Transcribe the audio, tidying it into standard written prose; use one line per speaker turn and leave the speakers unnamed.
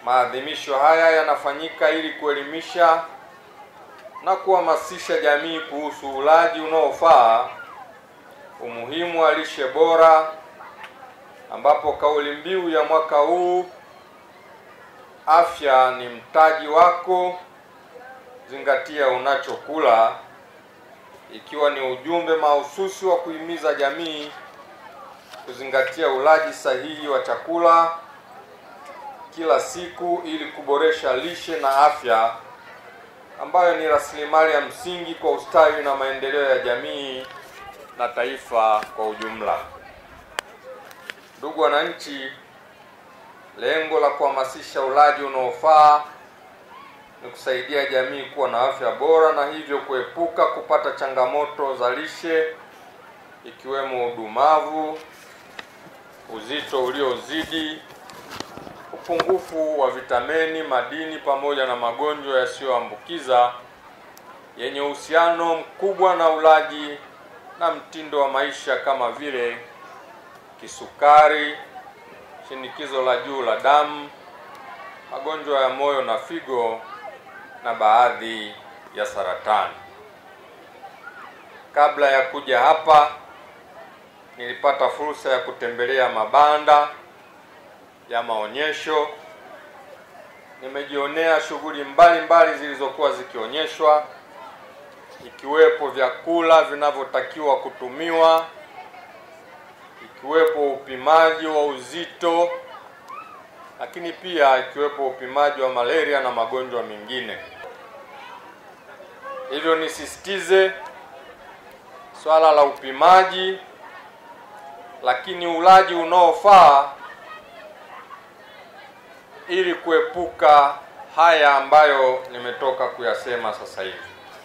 Maadhimisho haya yanafanyika ili kuelimisha na kuhamasisha jamii kuhusu ulaji unaofaa, umuhimu wa lishe bora, ambapo kauli mbiu ya mwaka huu, afya ni mtaji wako, zingatia unachokula, ikiwa ni ujumbe mahususi wa kuhimiza jamii kuzingatia ulaji sahihi wa chakula kila siku ili kuboresha lishe na afya, ambayo ni rasilimali ya msingi kwa ustawi na maendeleo ya jamii na taifa kwa ujumla. Ndugu wananchi, lengo la kuhamasisha ulaji unaofaa ni kusaidia jamii kuwa na afya bora na hivyo kuepuka kupata changamoto za lishe ikiwemo udumavu, uzito uliozidi, upungufu wa vitamini, madini pamoja na magonjwa yasiyoambukiza yenye uhusiano mkubwa na ulaji na mtindo wa maisha kama vile kisukari, shinikizo la juu la damu, magonjwa ya moyo na figo na baadhi ya saratani. Kabla ya kuja hapa, nilipata fursa ya kutembelea mabanda ya maonyesho. Nimejionea shughuli mbalimbali zilizokuwa zikionyeshwa, ikiwepo vyakula vinavyotakiwa kutumiwa, ikiwepo upimaji wa uzito, lakini pia ikiwepo upimaji wa malaria na magonjwa mengine. Hivyo nisisitize swala la upimaji, lakini ulaji unaofaa ili kuepuka haya ambayo nimetoka kuyasema sasa hivi.